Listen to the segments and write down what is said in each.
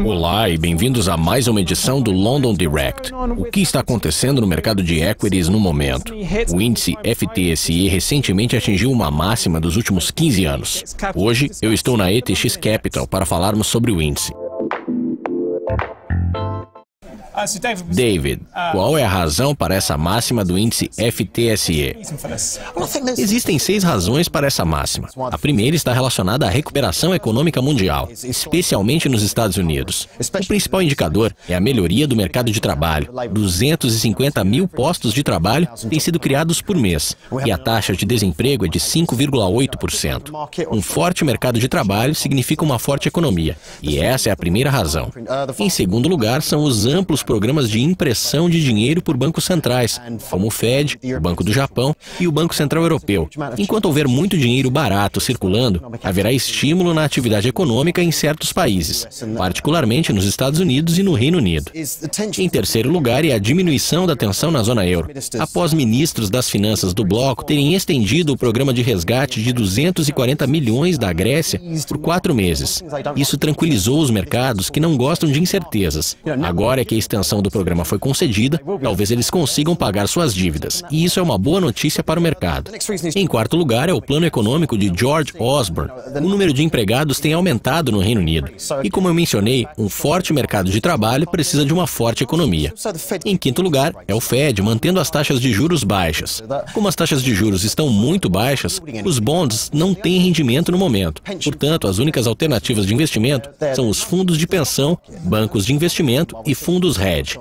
Olá e bem-vindos a mais uma edição do London Direct. O que está acontecendo no mercado de equities no momento? O índice FTSE recentemente atingiu uma máxima dos últimos 15 anos. Hoje eu estou na ETX Capital para falarmos sobre o índice. David, qual é a razão para essa máxima do índice FTSE? Existem 6 razões para essa máxima. A primeira está relacionada à recuperação econômica mundial, especialmente nos Estados Unidos. O principal indicador é a melhoria do mercado de trabalho. 250 mil postos de trabalho têm sido criados por mês, e a taxa de desemprego é de 5,8%. Um forte mercado de trabalho significa uma forte economia, e essa é a primeira razão. Em segundo lugar, são os amplos programas de impressão de dinheiro por bancos centrais, como o Fed, o Banco do Japão e o Banco Central Europeu. Enquanto houver muito dinheiro barato circulando, haverá estímulo na atividade econômica em certos países, particularmente nos Estados Unidos e no Reino Unido. Em terceiro lugar, é a diminuição da tensão na zona euro, após ministros das finanças do bloco terem estendido o programa de resgate de 240 milhões da Grécia por 4 meses. Isso tranquilizou os mercados que não gostam de incertezas. Agora é que a extensão do programa foi concedida, talvez eles consigam pagar suas dívidas, e isso é uma boa notícia para o mercado. Em quarto lugar, é o plano econômico de George Osborne. O número de empregados tem aumentado no Reino Unido, e como eu mencionei, um forte mercado de trabalho precisa de uma forte economia. Em quinto lugar, é o Fed mantendo as taxas de juros baixas. Como as taxas de juros estão muito baixas, os bonds não têm rendimento no momento. Portanto, as únicas alternativas de investimento são os fundos de pensão, bancos de investimento e fundos hedge.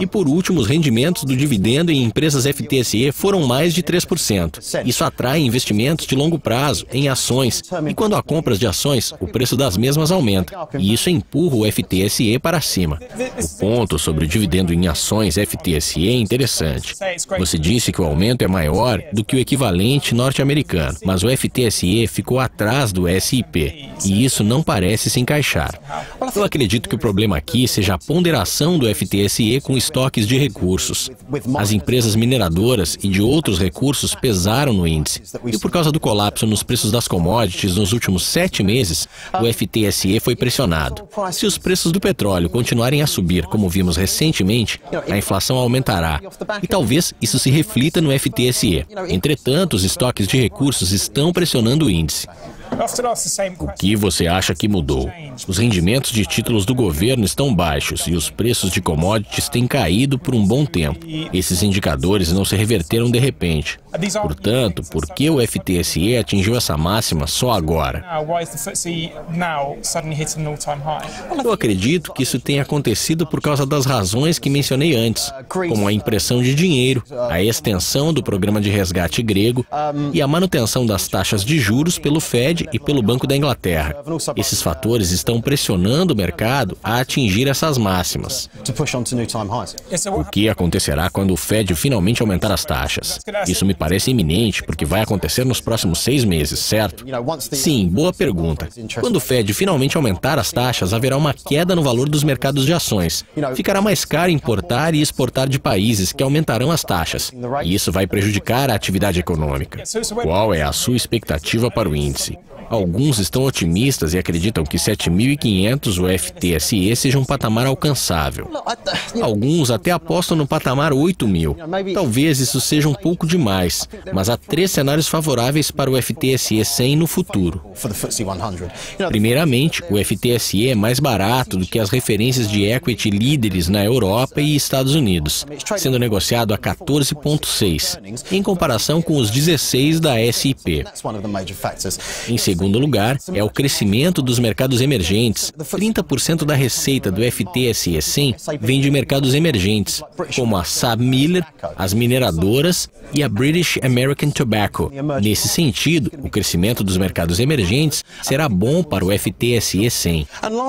E por último, os rendimentos do dividendo em empresas FTSE foram mais de 3%. Isso atrai investimentos de longo prazo em ações, e quando há compras de ações, o preço das mesmas aumenta, e isso empurra o FTSE para cima. O ponto sobre o dividendo em ações FTSE é interessante. Você disse que o aumento é maior do que o equivalente norte-americano, mas o FTSE ficou atrás do S&P, e isso não parece se encaixar. Eu acredito que o problema aqui seja a ponderação do FTSE com estoques de recursos. As empresas mineradoras e de outros recursos pesaram no índice, e por causa do colapso nos preços das commodities nos últimos 7 meses, o FTSE foi pressionado. Se os preços do petróleo continuarem a subir, como vimos recentemente, a inflação aumentará, e talvez isso se reflita no FTSE. Entretanto, os estoques de recursos estão pressionando o índice. O que você acha que mudou? Os rendimentos de títulos do governo estão baixos e os preços de commodities têm caído por um bom tempo. Esses indicadores não se reverteram de repente. Portanto, por que o FTSE atingiu essa máxima só agora? Eu acredito que isso tenha acontecido por causa das razões que mencionei antes, como a impressão de dinheiro, a extensão do programa de resgate grego e a manutenção das taxas de juros pelo Fed e pelo Banco da Inglaterra. Esses fatores estão pressionando o mercado a atingir essas máximas. O que acontecerá quando o Fed finalmente aumentar as taxas? Isso me parece iminente, porque vai acontecer nos próximos 6 meses, certo? Sim, boa pergunta. Quando o Fed finalmente aumentar as taxas, haverá uma queda no valor dos mercados de ações. Ficará mais caro importar e exportar de países que aumentarão as taxas, e isso vai prejudicar a atividade econômica. Qual é a sua expectativa para o índice? Alguns estão otimistas e acreditam que 7.500 o FTSE seja um patamar alcançável. Alguns até apostam no patamar 8.000. Talvez isso seja um pouco demais, mas há 3 cenários favoráveis para o FTSE 100 no futuro. Primeiramente, o FTSE é mais barato do que as referências de equity líderes na Europa e Estados Unidos, sendo negociado a 14,6, em comparação com os 16 da S&P. Em segundo lugar, é o crescimento dos mercados emergentes. 30% da receita do FTSE 100 vem de mercados emergentes, como a SABMiller, as mineradoras e a British American Tobacco. Nesse sentido, o crescimento dos mercados emergentes será bom para o FTSE 100.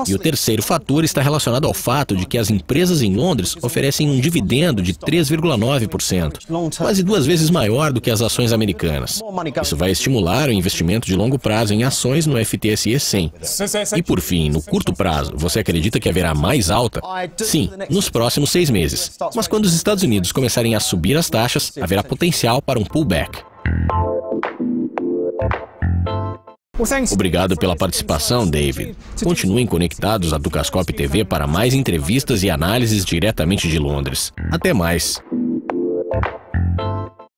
E o terceiro fator está relacionado ao fato de que as empresas em Londres oferecem um dividendo de 3,9%, quase 2 vezes maior do que as ações americanas. Isso vai estimular o investimento de longo prazo em ações no FTSE 100. E por fim, no curto prazo, você acredita que haverá mais alta? Sim, nos próximos 6 meses. Mas quando os Estados Unidos começarem a subir as taxas, haverá potencial para um pullback. Obrigado pela participação, David. Continuem conectados à Dukascop TV para mais entrevistas e análises diretamente de Londres. Até mais.